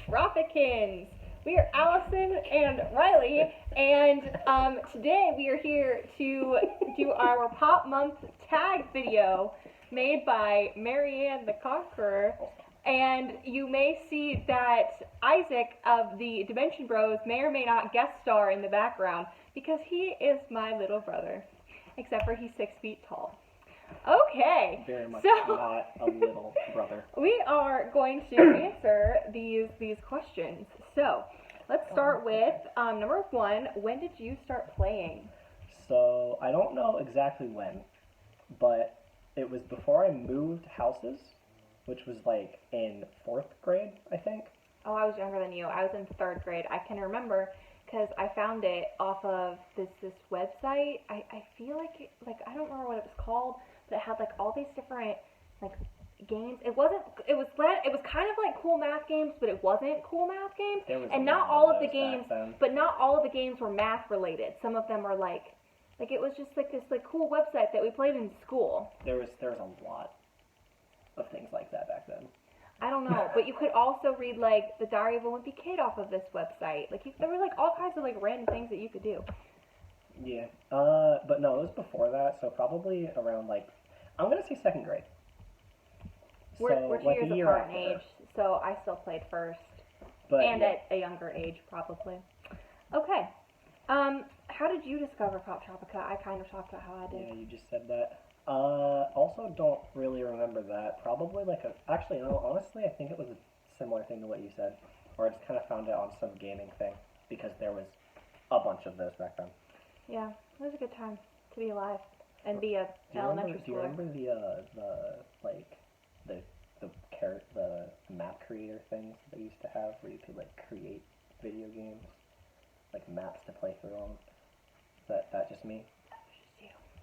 Poptropicans. We are Allison and Riley, and today we are here to do our Pop Month tag video made by Marianne the Conqueror. And you may see that Isaac of the Dimension Bros may or may not guest star in the background because he is my little brother, except for he's 6 feet tall. Okay. Very much so, not a little brother. We are going to answer these questions. So, let's start with number 1. When did you start playing? So, I don't know exactly when, but it was before I moved houses, which was like in 4th grade, I think. Oh, I was younger than you. I was in 3rd grade. I can remember because I found it off of this website. I feel like I don't remember what it was called, but it had like all these different like games. It was kind of like cool math games, but it wasn't cool math games. And not all of the games, but not all of the games were math related. Some of them were like it was just like this like cool website that we played in school. There was a lot of things like that back then. I don't know, but you could also read like the Diary of a Wimpy Kid off of this website. Like there were like all kinds of like random things that you could do. Yeah. But no, it was before that, so probably around like I'm gonna say 2nd grade. We're 2 like years apart in age, so I still played first, but, and yeah. at a younger age probably. Okay. How did you discover Poptropica? I kind of talked about how I did. Yeah, you just said that. Also don't really remember that. Probably like actually, no, honestly, I think it was a similar thing to what you said. Or I just kind of found it on some gaming thing, because there was a bunch of those back then. Yeah, it was a good time to be alive and be a elementary schooler. Do you remember the map creator things they used to have, where you could like create video games, like maps to play through on? Is that just me?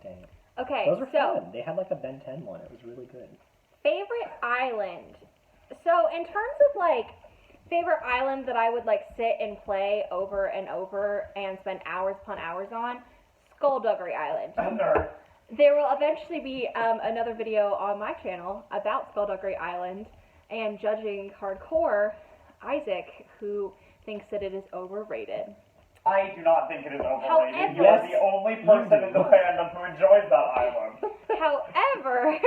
Dang it. Okay, those were fun. They had like a Ben 10 one. It was really good. Favorite island. So in terms of like favorite island that I would like sit and play over and over and spend hours upon hours on, Skullduggery Island. Nerd. There will eventually be another video on my channel about Skullduggery Island and judging hardcore Isaac, who thinks that it is overrated. I do not think it is overrated. However, you are the only person in the fandom who enjoys that island. However,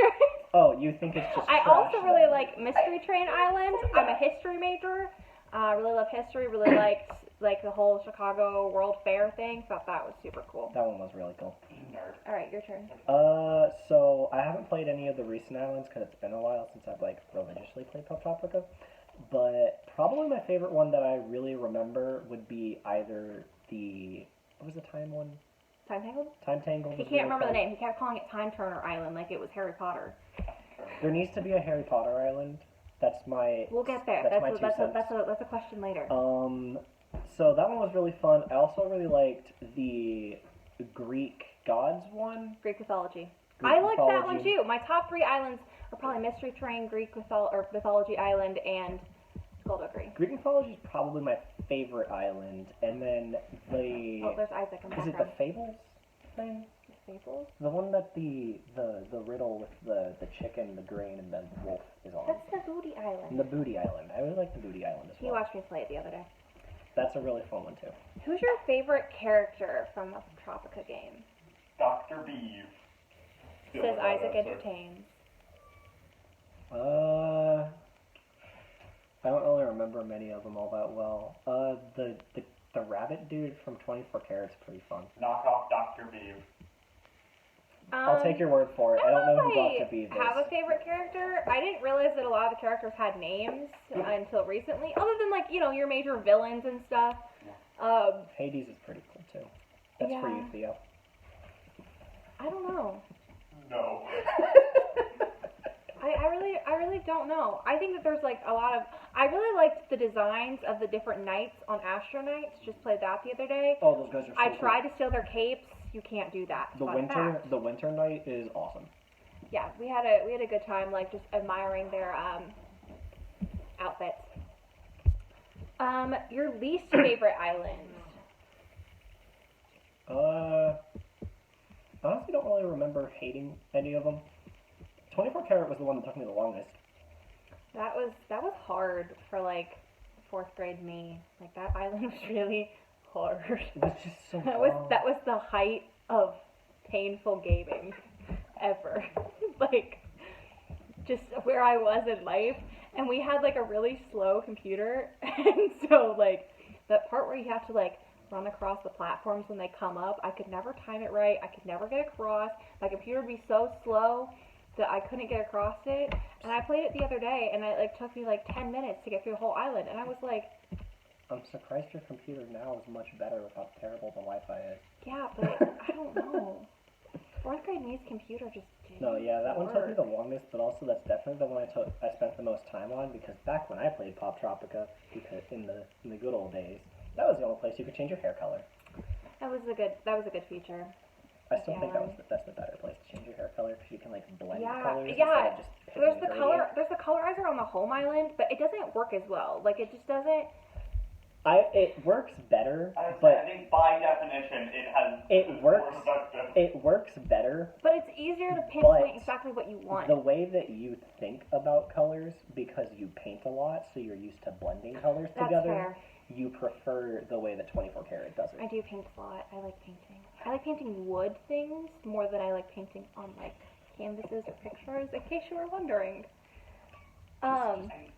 oh, you think it's just I trash, also really then. like Mystery Train Island. I'm a history major. Really love history. Really liked like the whole Chicago World Fair thing. Thought that was super cool. That one was really cool. Nerd. All right, your turn. So I haven't played any of the recent islands because it's been a while since I've like religiously played Poptropica. But probably my favorite one that I really remember would be either what was the time one? Time Tangled? Time Tangled. He can't remember the name. He kept calling it Time Turner Island like it was Harry Potter. There needs to be a Harry Potter island. That's my. We'll get there. That's a question later. So that one was really fun. I also really liked the Greek gods one. Greek mythology. Greek liked that one mythology. too. My top 3 islands are probably Mystery Train, Greek mythology island, and Skullduggery. Greek mythology is probably my favorite island, and then Oh, there's Isaac in the Is it background. the Fables thing? Fables? The one that the riddle with the chicken, the grain, and the wolf is on. That's the Booty Island. And the Booty Island. I really like the Booty Island as well. You watched me play it the other day. That's a really fun one too. Who's your favorite character from a Poptropica game? Dr. Beeve. Says Isaac Entertains. I don't really remember many of them all that well. The rabbit dude from 24 Karat's pretty fun. Knock off Dr. Beeve. I'll take your word for it. I don't know who Dr. Beeve is. I have a favorite character. I didn't realize that a lot of the characters had names until recently, other than like your major villains and stuff. Hades is pretty cool too. That's for you, Theo. I don't know. No. I really don't know. I think that there's like a lot of. I really liked the designs of the different knights on Astro Knights. Just played that the other day. Oh, those guys are so I tried to steal their capes. You can't do that. The winter knight is awesome. Yeah, we had a good time, like just admiring their outfits. Your least favorite island? Honestly, don't really remember hating any of them. 24 Karat was the one that took me the longest. That was hard for like 4th grade me. Like, that island was really hard. It was just so That was the height of painful gaming ever. Like, just where I was in life. And we had, like, a really slow computer. And so, like, that part where you have to, like, run across the platforms when they come up, I could never time it right. I could never get across. My computer would be so slow that I couldn't get across it. And I played it the other day, and it, like, took me, like, 10 minutes to get through the whole island. And I was like, I'm surprised your computer now is much better with how terrible the Wi-Fi is. yeah, but I don't know. 4th grade me's computer just didn't No, yeah, that one took me work. the longest, but also that's definitely the one I spent the most time on, because back when I played Poptropica, because in the good old days, that was the only place you could change your hair color. That was a good feature. I still think Yeah. that's the better place to change your hair color, because you can like blend Yeah, colors yeah. instead of just picking There's a the gradient. there's the colorizer on the home island, but it doesn't work as well. Like, it just doesn't. It works better, I but think by definition it more works. productive. It works better. But it's easier to pinpoint But exactly what you want. the way that you think about colors, because you paint a lot, so you're used to blending colors That's together, fair. you prefer the way that 24 karat does I it. do paint a lot. I like painting. I like painting wood things more than I like painting on, like, canvases or pictures, in case you were wondering.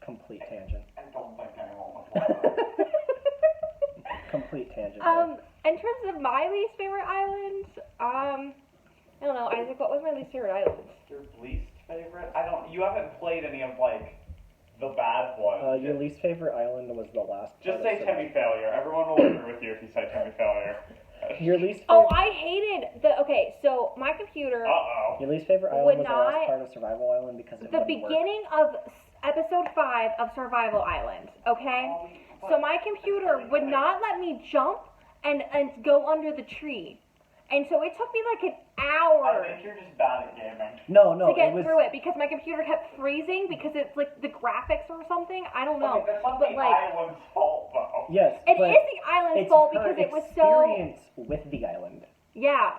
Complete tangent. I don't think anyone would want that. Complete tangent. there. In terms of my least favorite island, I don't know, Isaac, what was my least favorite island? Your least favorite? You haven't played any of, like, the bad ones. Your least favorite island was the last. Just part say of Timmy Failure. Everyone will agree with you if you say Timmy Failure. Your least. Oh, Favorite, I hated okay, so my computer, Uh-oh. your least favorite would island was the not- last part of Survival Island because it the wouldn't work. beginning of episode 5 of Survival Island, okay? So my computer would not let me jump and go under the tree. And so it took me like an hour I think you're just bad at gaming. No, to get it was. through it because my computer kept freezing because it's like the graphics or something. I don't know. Okay, that's not But the like, island's fault, though. Yes, it but is the island's it's fault her because it was so. experience with the island. Yeah.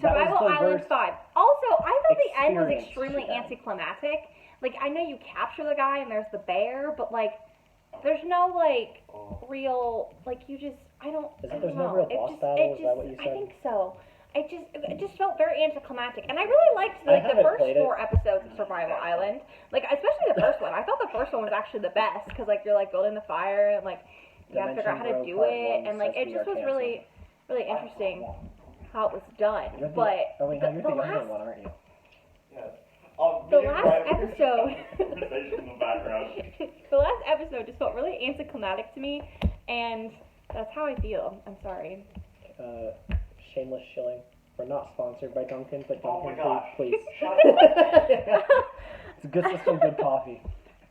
Survival the Island worst 5. Also, I thought the end was experience extremely she had. anticlimactic. Like, I know you capture the guy and there's the bear, but like, there's no like real like you just I don't. Is it I there's don't no know. real It boss just- battle? it Is that just- what you I said? think so. It just felt very anticlimactic, and I really liked I like the haven't first played it. 4 episodes of Survival Island. Like especially the first one. I thought the first one was actually the best because like you're like building the fire and like you gotta figure out how to Dimension do Row Part it, 1 and like says it we just are was really interesting how it was done. You're the, But oh wait, no, you're the younger last one, aren't you? Yes. The last episode. Conversation in the background. the last episode just felt really anticlimactic to me, and that's how I feel. I'm sorry. Shameless shilling. We're not sponsored by Dunkin', but Oh my Dunkin', gosh. please. Shut It's a good system, good coffee.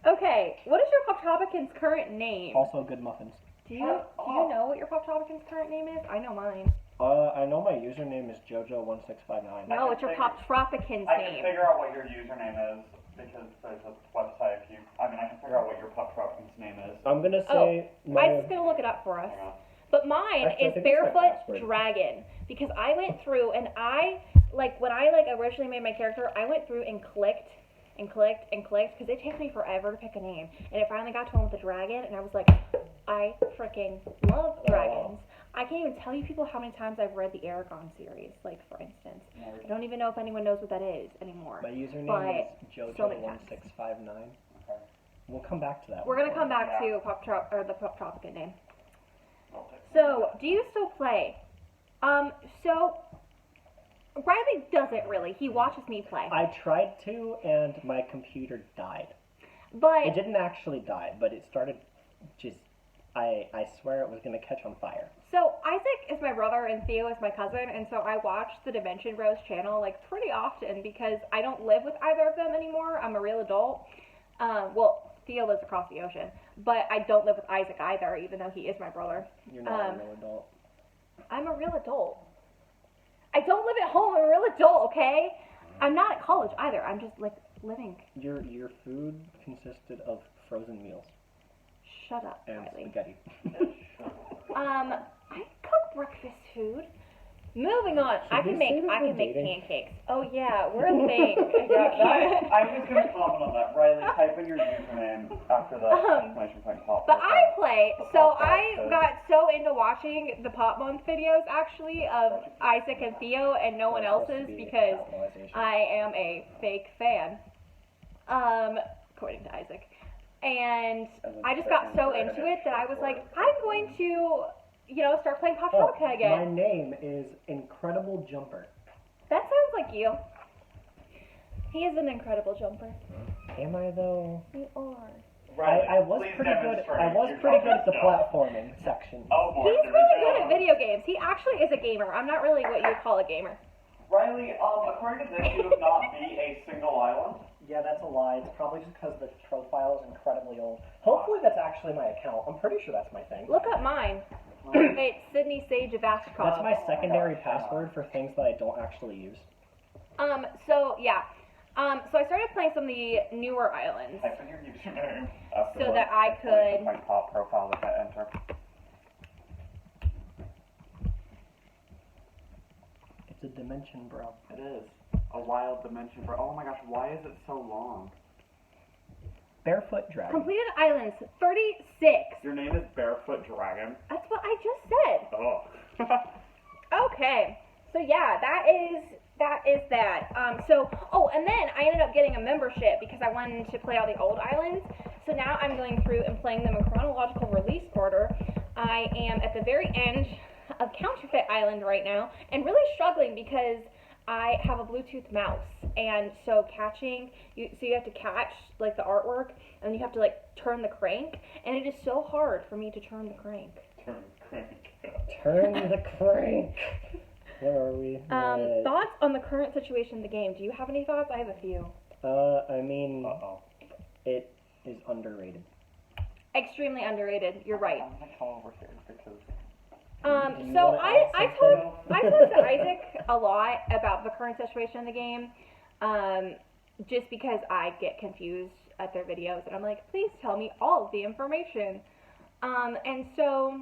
Okay, what is your Poptropican's current name? Also good muffins. Do you know what your Poptropican's current name is? I know mine. I know my username is JoJo1659. No, it's your Poptropican's I can name. figure out what your username is because there's a website. I can figure out what your Poptropican's name is. I'm gonna say Isaac's gonna look it up for us. Hang on. But mine Actually, I is think it's my Barefoot password. Dragon because I went through and when I originally made my character, I went through and clicked because it takes me forever to pick a name, and it finally got to one with the dragon, and I was like, I freaking love dragons. I can't even tell you people how many times I've read the Aragon series, like for instance. I don't even know if anyone knows what that is anymore. My username But is so many times. JoJo1659. We'll come back to that. We're one. gonna come back to the Poptropica name. So, do you still play? So Riley doesn't really. He watches me play. I tried to, and my computer died. But It didn't actually die, but it started just. I swear it was gonna catch on fire. so Isaac is my brother and Theo is my cousin, and so I watch the Dimension Bros channel pretty often because I don't live with either of them anymore. I'm a real adult. Well, Theo lives across the ocean, but I don't live with Isaac either, even though he is my brother. You're not a real adult. I'm a real adult. I don't live at home. I'm a real adult, okay? I'm not at college either. I'm just living. Your food consisted of frozen meals Shut up, and Riley. spaghetti. I cook breakfast food. Moving on. I Should can we say make that we're dating? pancakes. Oh yeah, we're a thing. I was gonna comment on that. Riley, type in your username after the exclamation point pop. But I play, The so pop I says- got so into watching the Pop Month videos actually of Isaac and Theo and no one else's because I am a fake fan. According to Isaac. And I just got so into it that I was like, I'm going to, start playing Poptropica again. My name is Incredible Jumper. That sounds like you. He is an incredible jumper. Am I though? You are. Riley, I was please pretty good. demonstrate I was your pretty good at the confidence. platforming section. Oh boy, He's here we really go. good at video games. He actually is a gamer. I'm not really what you would call a gamer. Riley, according to this, you have not beat a single island. Yeah, that's a lie. It's probably just because the profile is incredibly old. Hopefully that's actually my account. I'm pretty sure that's my thing. Look up mine. It's Sydney Sage of Ashcroft. That's my secondary password for things that I don't actually use. So yeah. So I started playing some of the newer islands. Type in your username. So that I could- My top profile that I enter. It's a dimension, bro. It is. A wild dimension for. Oh my gosh, why is it so long? Barefoot Dragon. Completed islands 36. Your name is Barefoot Dragon. That's what I just said. Oh. Okay. So yeah, that is that. And then I ended up getting a membership because I wanted to play all the old islands. So now I'm going through and playing them in chronological release order. I am at the very end of Counterfeit Island right now and really struggling because I have a Bluetooth mouse, and so you have to catch like the artwork, and you have to like turn the crank, and it is so hard for me to turn the crank. Turn the crank. Where are we? Thoughts on the current situation in the game? Do you have any thoughts? I have a few. I mean, it is underrated. Extremely underrated. You're right. I'm gonna call over here because. So I talked to Isaac a lot about the current situation in the game, just because I get confused at their videos, and I'm like, please tell me all of the information. And so,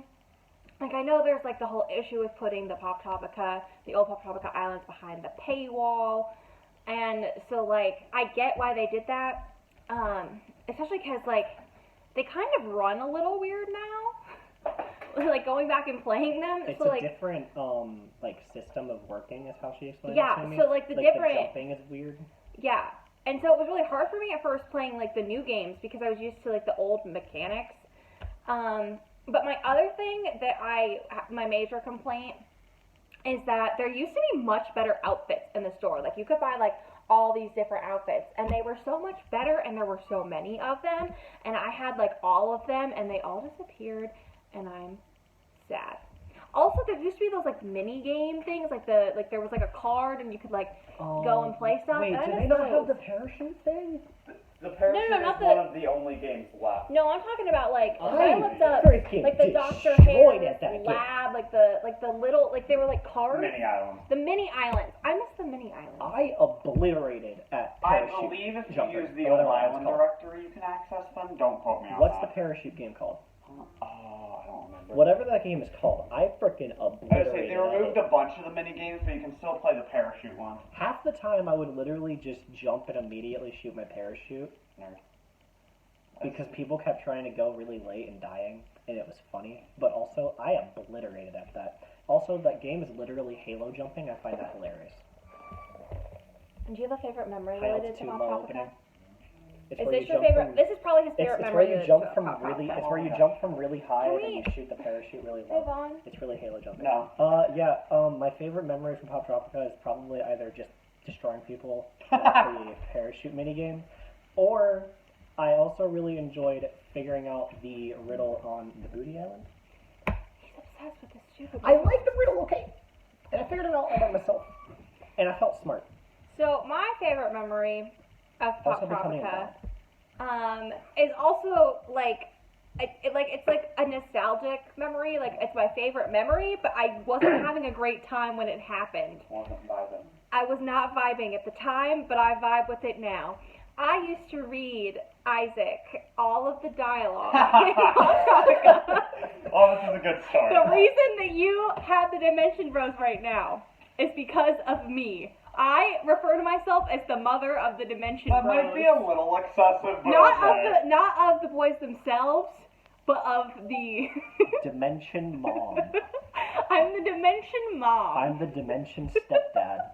like, I know there's like the whole issue with putting the old Poptropica islands behind the paywall, and so like I get why they did that, especially because like they kind of run a little weird now. Like going back and playing them, It's so a like different like system of working, is how she explained yeah, it to me. so like the different the jumping is weird. yeah, and so it was really hard for me at first playing like the new games because I was used to like the old mechanics. But my other thing that my major complaint is that there used to be much better outfits in the store. Like you could buy like all these different outfits, and they were so much better, and there were so many of them, and I had like all of them, and they all disappeared. And I'm sad. Also, there used to be those like mini game things, like there was like a card and you could like go and play stuff. Wait, and I do miss they not those. have the parachute thing? The parachute not is the- one of the only games left. No, I'm talking about like I I looked up freaking like the Dr. destroyed Harris at that lab, like the little they were like cards. Mini islands. The mini islands. I miss the mini islands. I obliterated at I parachute. believe if you jumper, use the or old whatever it's island called. directory, you can access them. Don't quote me on What's the that. parachute game called? Oh, I don't remember. Whatever that game is called, I freaking I would obliterated say they at removed it. a bunch of the mini games, but you can still play the parachute one. Half the time I would literally just jump and immediately shoot my parachute Nerd. because people kept trying to go really late and dying, and it was funny. But also, I obliterated at that. Also, that game is literally Halo jumping. I find that hilarious. And do you have a favorite memory High related to altitude low Poptropica? opening. It's Is where this you your jump favorite? from- This is probably his favorite It's memory. where you related jump to from Poptropica. really. It's where you jump from really high Can and then we you shoot the parachute really Move low. on. It's really Halo jumping. No. My favorite memory from Poptropica is probably either just destroying people with the parachute minigame, or I also really enjoyed figuring out the riddle on the Booty Island. He's obsessed with this stupid. I like the riddle, okay? And I figured it out all by myself. And I felt smart. So my favorite memory of Also becoming a Poptropica dad. is also like it's like a nostalgic memory. Like it's my favorite memory, but I wasn't having a great time when it happened. Wasn't vibing. I was not vibing at the time, but I vibe with it now. I used to read Isaac all of the dialogue in Poptropica. Oh, this is a good start. The reason that you have the Dimension Bros right now is because of me. I refer to myself as the mother of the Dimension That Bros. might be a little excessive, but Not of the boys themselves, but of the Dimension mom. I'm the Dimension mom. I'm the Dimension stepdad.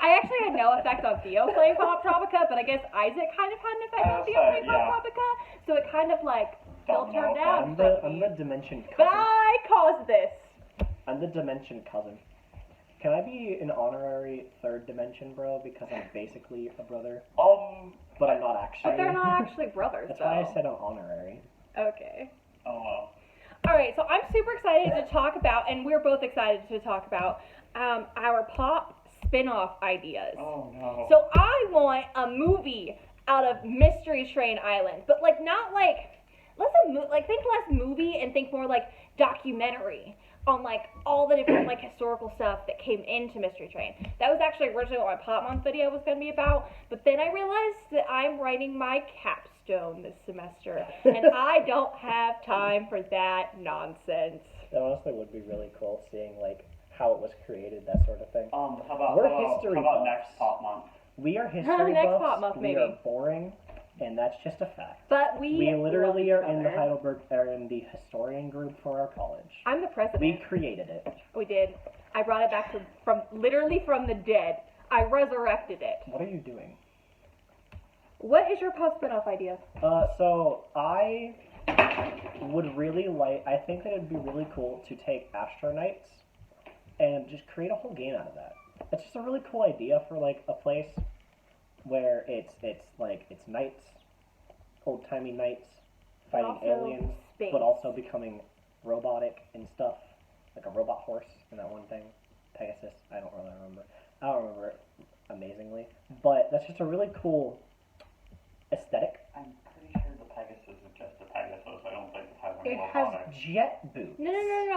I actually had no effect on Theo playing Poptropica, but I guess Isaac kind of had an effect on Theo playing Poptropica, so it kind of like filtered down. I'm the Dimension cousin. But I caused this. I'm the Dimension cousin. Can I be an honorary third dimension bro because I'm basically a brother? But I'm not actually. But they're not actually brothers. That's why I said I'm honorary. Okay. Oh well. Alright, so I'm super excited to talk about, and we're both excited to talk about, our pop spin-off ideas. Oh no. So I want a movie out of Mystery Train Island, but like not like think less movie and think more like documentary on like all the different like historical stuff that came into Mystery Train. That was actually originally what my Pop Month video was going to be about, but then I realized that I'm writing my capstone this semester, and I don't have time for that nonsense. That honestly would be really cool seeing like how it was created, that sort of thing. How history about buffs. next Pop Month? We are history Next buffs. Pop Month, we maybe. are boring, and that's just a fact. But We literally love are each in the other. Heidelberg, or in the historian group for our college. I'm the president. We created it. We did. I brought it back from the dead. I resurrected it. What are you doing? What is your pop spin-off idea? So I would really like. I think that it'd be really cool to take Astro Knights and just create a whole game out of that. It's just a really cool idea for like a place where it's knights, old timey knights fighting Also aliens, space. but also becoming robotic and stuff, like a robot horse in that one thing, Pegasus. I don't remember it amazingly, but that's just a really cool aesthetic. I'm pretty sure the Pegasus is just a Pegasus. I don't think it has any It has robotics. jet boots. No.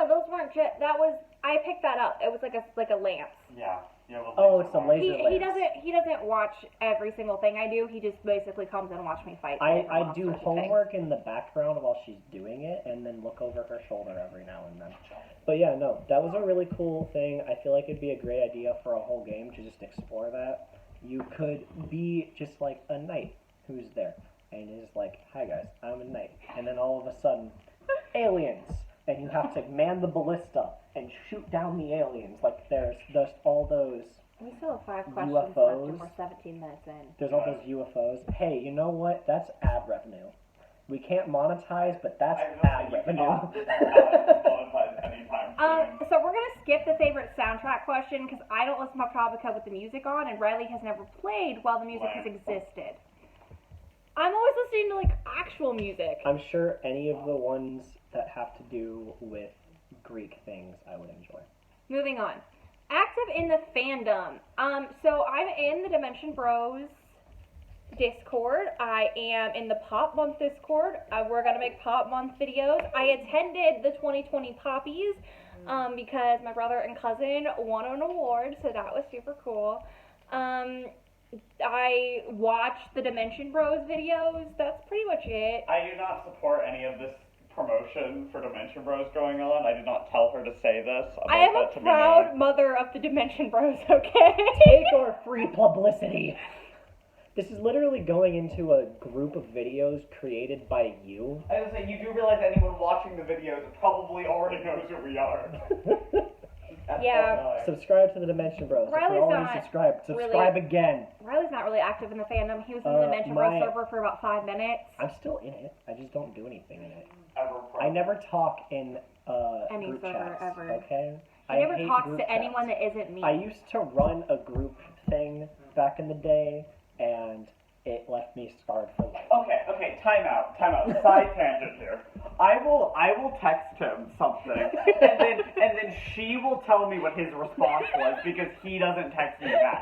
Those weren't jet. That was. I picked that up. It was like a lance. Yeah. You have a Oh, laser it's a one. laser. He doesn't watch every single thing I do. He just basically comes and watch me fight. I do homework in the background while she's doing it, and then look over her shoulder every now and then. But yeah, no, that was a really cool thing. I feel like it'd be a great idea for a whole game to just explore that. You could be just like a knight who's there, and is like, "Hi guys, I'm a knight," and then all of a sudden, aliens, and you have to man the ballista and shoot down the aliens. Like there's all those. We still have 5 questions UFOs. left, and we're 17 minutes in. There's all those UFOs. Hey, you know what? That's ad revenue. We can't monetize, but that's ad revenue. So we're gonna skip the favorite soundtrack question because I don't listen to Poptropica with the music on, and Riley has never played while the music has existed. I'm always listening to like actual music. I'm sure any of the ones that have to do with Greek things I would enjoy. Moving on. Active in the fandom. So I'm in the Dimension Bros Discord. I am in the Pop Month Discord. We're gonna make Pop Month videos. I attended the 2020 Poppies because my brother and cousin won an award, so that was super cool. I watched the Dimension Bros videos. That's pretty much it. I do not support any of this promotion for Dimension Bros going on. I did not tell her to say this. I am a proud mother of the Dimension Bros, okay? Take our free publicity! This is literally going into a group of videos created by you. I was saying, you do realize anyone watching the videos probably already knows who we are. Yeah. Subscribe to the Dimension Bros. Riley's if you're already not subscribed, subscribe again. Riley's not really active in the fandom. He was in the Dimension Bros server for about 5 minutes. I'm still in it. I just don't do anything in it. Ever I never talk in Any group server chats, ever. okay? He never hate talks group to anyone chats. that isn't me. I used to run a group thing back in the day, and it left me scarred for life. Okay, time out. Side tangent here. I will text him something, and then she will tell me what his response was because he doesn't text me back.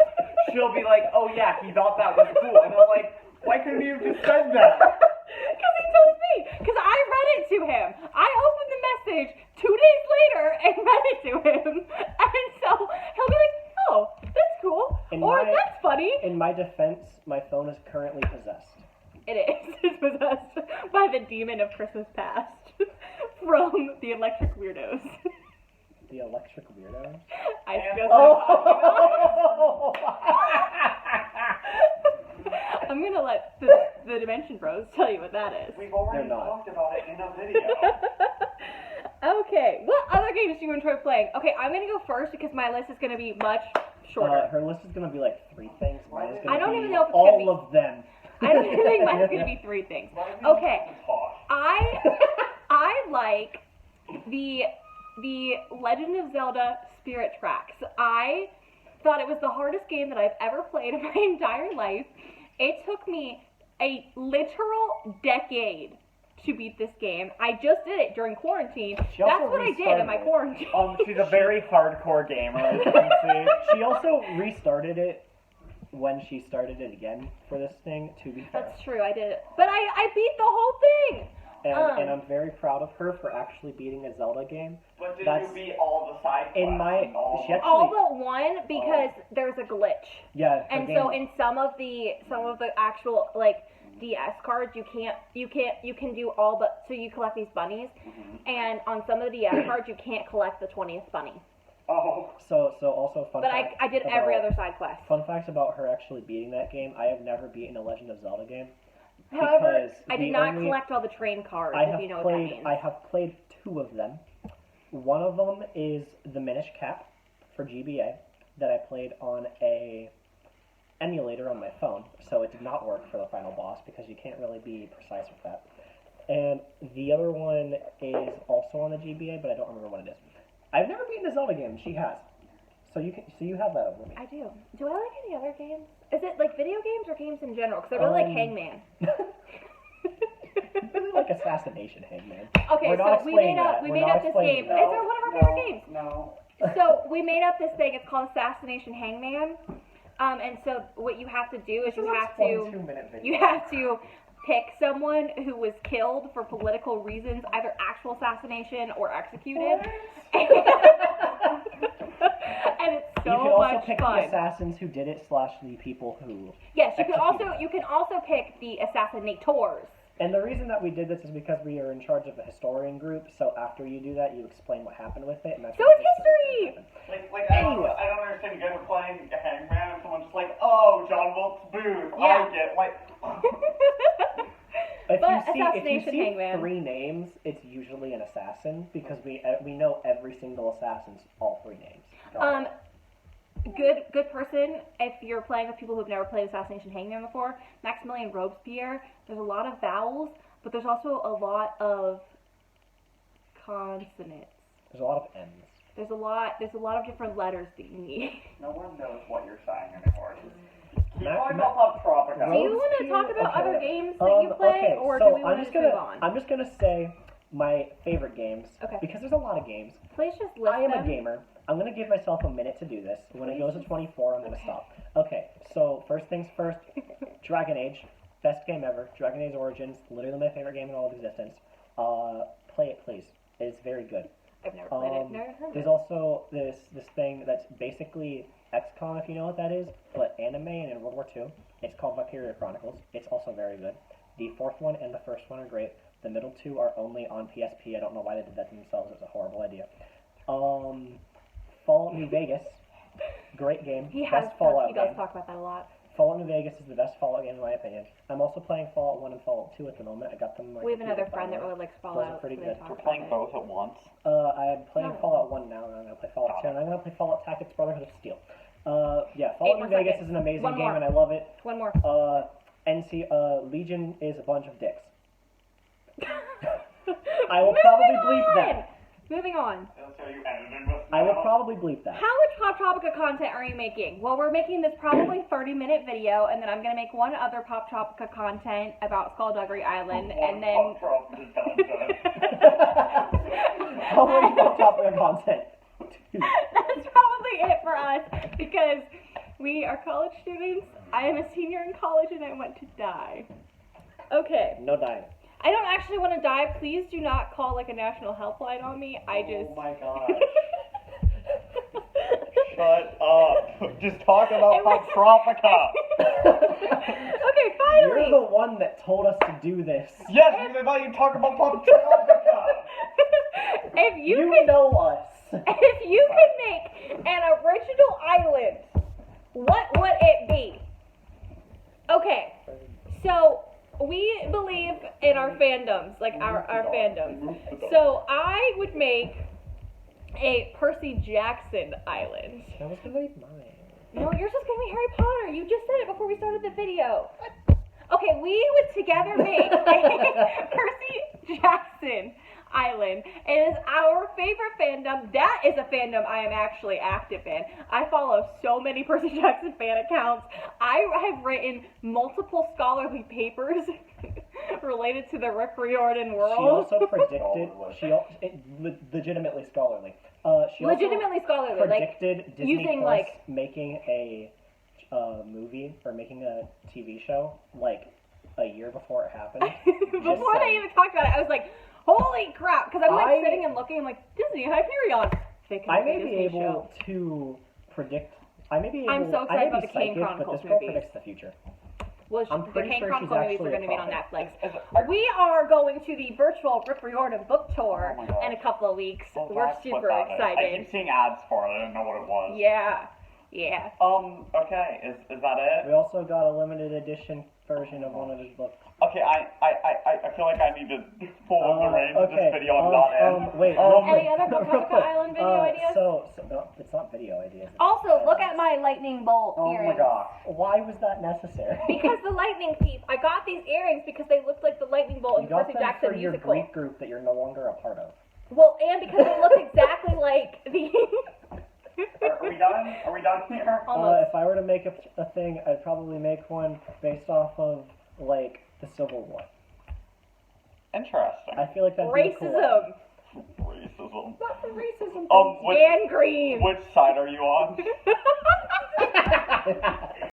She'll be like, "Oh yeah, he thought that was cool," and I'm like, "Why couldn't you have just said that?" Because he told me. Because I read it to him. I opened the message 2 days later and read it to him, and so he'll be like, "Oh, that's cool," "That's funny." In my defense, my phone is currently possessed. It is. It's possessed by the demon of Christmas past. from the Electric Weirdos. The Electric Weirdo? I just oh! I'm gonna let the Dimension Bros tell you what that is. We've already talked about it in a video. Okay, what other games do you enjoy playing? Okay, I'm gonna go first because my list is gonna be much shorter. Her list is gonna be like 3 things. Mine is I gonna don't be even know if it's all gonna be of them. I don't even think mine's gonna be 3 things. Okay, I like the Legend of Zelda Spirit Tracks. I thought it was the hardest game that I've ever played in my entire life. It took me a literal decade to beat this game. I just did it during quarantine. That's what I did in my quarantine. She's a very hardcore gamer, as you can see. She also restarted it when she started it again for this thing, to be fair. That's true, I did it. But I beat the whole thing! And I'm very proud of her for actually beating a Zelda game. But did you beat all the side quests? All but one, because there's a glitch. Yeah. And so in some of the actual like DS cards, you can do all but, so you collect these bunnies, and on some of the DS cards you can't collect the 20th bunny. Oh. So also fun. But fact I did every other side quest. Fun facts about her actually beating that game: I have never beaten a Legend of Zelda game. However, I did not collect all the train cards, if you know what that means. I have played 2 of them. One of them is the Minish Cap for GBA that I played on a emulator on my phone, so it did not work for the final boss because you can't really be precise with that. And the other one is also on the GBA, but I don't remember what it is. I've never beaten a Zelda game. She has. So you have that over me. I do. Do I like any other games? Is it like video games or games in general? Because I really like Hangman. Really like Assassination Hangman. Okay, so we made up this game. No, it's one of our favorite games. No. So we made up this thing. It's called Assassination Hangman. And so what you have to do is you have to pick someone who was killed for political reasons, either actual assassination or executed. And it's so much fun. You can also pick the assassins who did it / the people who. Yes, you can also pick the assassinators. And the reason that we did this is because we are in charge of a historian group. So after you do that, you explain what happened with it, and that's. So it's history. Anyway. I don't understand. You guys are playing Hangman, and someone's just like, "Oh, John Wilkes Booth." Yeah. I get like. If you see Hangman. 3 names, it's usually an assassin because we know every single assassin's all 3 names. Good person, if you're playing with people who've never played Assassination Hangman before, Maximilian Robespierre, there's a lot of vowels, but there's also a lot of consonants. There's a lot of M's. There's a lot of different letters that you need. No one knows what you're saying anymore. Keep talking about Poptropica. Do you want to talk about other games that you play, or do we want to move on? I'm just gonna say my favorite games, because there's a lot of games. Please just list I am them. a gamer. I'm going to give myself a minute to do this. When it goes to 24, I'm going to stop. Okay, so first things first, Dragon Age. Best game ever. Dragon Age Origins. Literally my favorite game in all of existence. Play it, please. It is very good. I've never played it. Never heard of There's it. also this thing that's basically XCOM, if you know what that is, but anime and in World War II. It's called Valkyria Chronicles. It's also very good. The 4th one and the 1st one are great. The middle 2 are only on PSP. I don't know why they did that to themselves. It was a horrible idea. Fallout New Vegas, great game. He does talk about that a lot. Fallout New Vegas is the best Fallout game in my opinion. I'm also playing Fallout 1 and Fallout 2 at the moment. I got them. We have another friend that really likes Fallout. Those are pretty good. We're playing both at once. I'm playing Fallout 1 now, and I'm going to play Fallout 2, and I'm going to play Fallout Tactics Brotherhood of Steel. Fallout New Vegas is an amazing game, and I love it. One more. Legion is a bunch of dicks. I will probably bleep that. Moving on. I will probably bleep that. How much Poptropica content are you making? Well, we're making this probably 30-minute video, and then I'm going to make one other Poptropica content about Skullduggery Island, and then... How much Poptropica content? That's probably it for us, because we are college students. I am a senior in college, and I want to die. Okay. No dying. I don't actually want to die. Please do not call like a national helpline on me. Oh my gosh. Shut up. Just talk about Poptropica. Okay, finally. You're the one that told us to do this. Yes, because I thought you'd talk about Poptropica. If you You could, know us. if you could make an original island, what would it be? Okay, so we believe in our fandoms, like our fandoms. So I would make a Percy Jackson island. That was gonna be mine. No, yours is gonna be Harry Potter. You just said it before we started the video. Okay, we would together make a Percy Jackson island. It is our favorite fandom. That is a fandom I am actually active in. I follow so many Percy Jackson fan accounts. I have written multiple scholarly papers related to the Rick Riordan world. She also predicted. Legitimately scholarly. She Legitimately scholarly, predicted like Disney using Plus like making a movie or making a TV show like a year before it happened. before they even talked about it, I was like, holy crap! Because I'm like sitting and looking, I'm like, Disney Hyperion. I may be able to predict. I may be able. I'm so excited about the Kane psychic, Chronicles but this girl movies. predicts the future. Well, I'm the pretty Kane sure she's Chronicle movies are actually going to be a on prophet. Netflix. We are going to the virtual Rick Riordan book tour Oh my God. in a couple of weeks. Oh, We're that's super what that is. I excited. keep seeing ads for it. I didn't know what it was. Yeah, yeah. Okay. Is that it? We also got a limited edition version of one of his books. Okay, I feel like I need to pull the reins of this okay. video I'm not in. Wait. Any other Poptropica quick. Island video ideas? So no, it's not video ideas. It's Also, look at my lightning bolt Oh earrings. my god. Why was that necessary? Because the lightning thief. I got these earrings because they looked like the lightning bolt in You the got Percy them Jackson for your musical. Greek group that you're no longer a part of. Well, and because they look exactly like the. Are we done? Are we done here? Almost. If I were to make a thing, I'd probably make one based off of like the Civil War. Interesting. I feel like that'd be a cool Racism. Racism. Not the racism. Which, Dan Green. which side are you on?